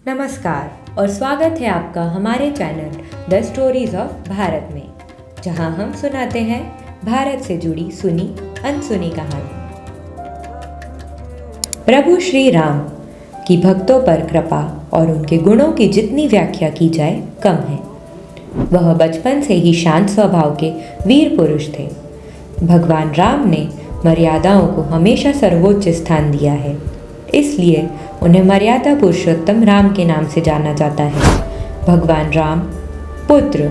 नमस्कार और स्वागत है आपका हमारे channel the stories of Bharat में, जहां हम सुनाते हैं भारत से जुड़ी सुनी अनसुनी कहानी। प्रभु श्री राम की भक्तों पर कृपा और उनके गुणों की जितनी व्याख्या की जाए कम है। वह बचपन से ही शांत स्वभाव के वीर पुरुष थे। भगवान राम ने मर्यादाओं को हमेशा सर्वोच्च स्थान दिया है, इसलिए उन्हें मर्यादा पुरुषोत्तम राम के नाम से जाना जाता है। भगवान राम पुत्र,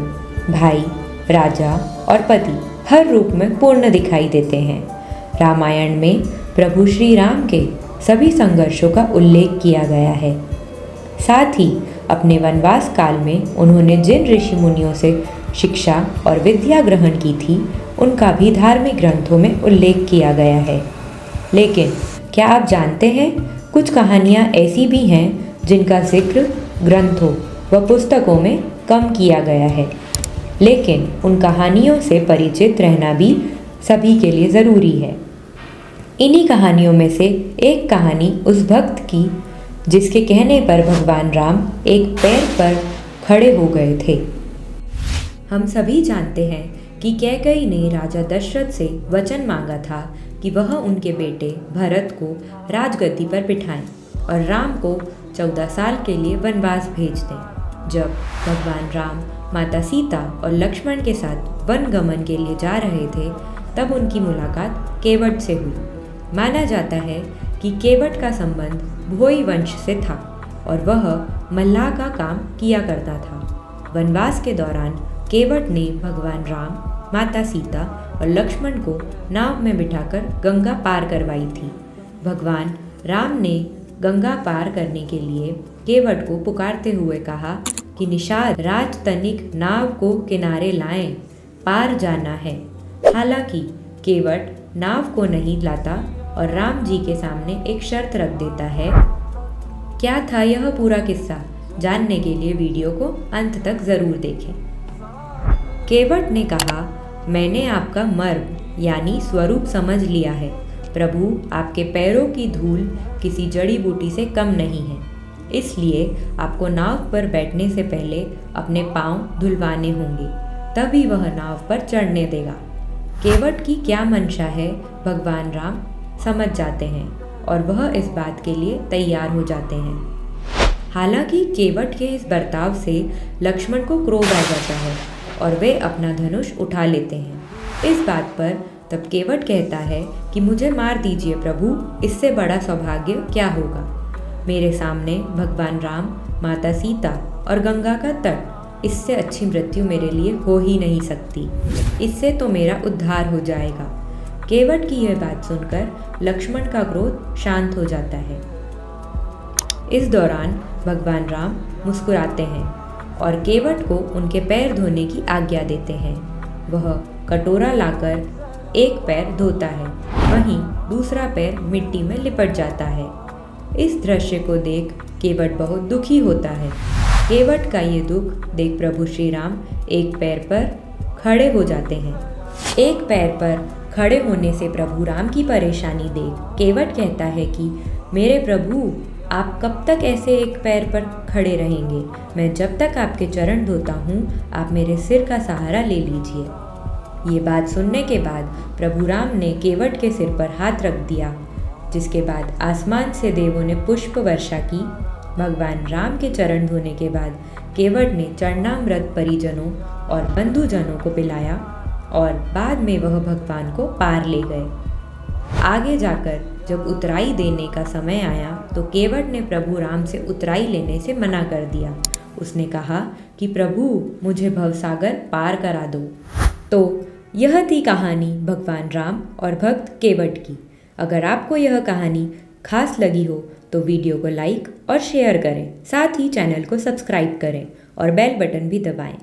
भाई, राजा और पति हर रूप में पूर्ण दिखाई देते हैं। रामायण में प्रभु श्री राम के सभी संघर्षों का उल्लेख किया गया है। साथ ही अपने वनवास काल में उन्होंने जिन ऋषि मुनियों से शिक्षा और विद्या ग्रहण की थी, उनका भी धार्मिक ग्रंथों में उल्लेख किया गया है। लेकिन क्या आप जानते हैं, कुछ कहानियाँ ऐसी भी हैं जिनका जिक्र ग्रंथों व पुस्तकों में कम किया गया है, लेकिन उन कहानियों से परिचित रहना भी सभी के लिए ज़रूरी है। इन्हीं कहानियों में से एक कहानी उस भक्त की जिसके कहने पर भगवान राम एक पैर पर खड़े हो गए थे। हम सभी जानते हैं कि कैकेयी ने राजा दशरथ से वचन मांगा था कि वह उनके बेटे भरत को राजगद्दी पर बिठाएं और राम को 14 साल के लिए वनवास भेज दें। जब भगवान राम माता सीता और लक्ष्मण के साथ वन गमन के लिए जा रहे थे, तब उनकी मुलाकात केवट से हुई। माना जाता है कि केवट का संबंध भोई वंश से था और वह मल्लाह का काम किया करता था। वनवास के दौरान केवट ने भगवान राम, माता सीता और लक्ष्मण को नाव में बिठाकर गंगा पार करवाई थी। भगवान राम ने गंगा पार करने के लिए केवट को पुकारते हुए कहा कि निषाद राजतनिक नाव को किनारे लाएं, पार जाना है। हालांकि केवट नाव को नहीं लाता और राम जी के सामने एक शर्त रख देता है। क्या था यह पूरा किस्सा? जानने के लिए वीडियो को अंत तक ज़रूर देखें। केवट ने कहा, मैंने आपका मर्म यानी स्वरूप समझ लिया है। प्रभु, आपके पैरों की धूल किसी जड़ी बूटी से कम नहीं है, इसलिए आपको नाव पर बैठने से पहले अपने पांव धुलवाने होंगे, तभी वह नाव पर चढ़ने देगा। केवट की क्या मंशा है भगवान राम समझ जाते हैं और वह इस बात के लिए तैयार हो जाते हैं। हालांकि केवट के इस बर्ताव से लक्ष्मण को क्रोध आ जाता है और वे अपना धनुष उठा लेते हैं। इस बात पर तब केवट कहता है कि मुझे मार दीजिए प्रभु, इससे बड़ा सौभाग्य क्या होगा। मेरे सामने भगवान राम, माता सीता और गंगा का तट, इससे अच्छी मृत्यु मेरे लिए हो ही नहीं सकती। इससे तो मेरा उद्धार हो जाएगा। केवट की यह बात सुनकर लक्ष्मण का क्रोध शांत हो जाता है। इस दौरान भगवान राम मुस्कुराते हैं और केवट को उनके पैर धोने की आज्ञा देते हैं। वह कटोरा लाकर एक पैर धोता है, वहीं दूसरा पैर मिट्टी में लिपट जाता है। इस दृश्य को देख केवट बहुत दुखी होता है। केवट का ये दुख देख प्रभु श्री राम एक पैर पर खड़े हो जाते हैं। एक पैर पर खड़े होने से प्रभु राम की परेशानी देख केवट कहता है कि मेरे प्रभु, आप कब तक ऐसे एक पैर पर खड़े रहेंगे? मैं जब तक आपके चरण धोता हूँ, आप मेरे सिर का सहारा ले लीजिए। ये बात सुनने के बाद प्रभु राम ने केवट के सिर पर हाथ रख दिया, जिसके बाद आसमान से देवों ने पुष्प वर्षा की। भगवान राम के चरण धोने के बाद केवट ने चरणामृत परिजनों और बंधुजनों को पिलाया और बाद में वह भगवान को पार ले गए। आगे जाकर जब उतराई देने का समय आया तो केवट ने प्रभु राम से उतराई लेने से मना कर दिया। उसने कहा कि प्रभु, मुझे भवसागर पार करा दो। तो यह थी कहानी भगवान राम और भक्त केवट की। अगर आपको यह कहानी खास लगी हो तो वीडियो को लाइक और शेयर करें, साथ ही चैनल को सब्सक्राइब करें और बेल बटन भी दबाएं।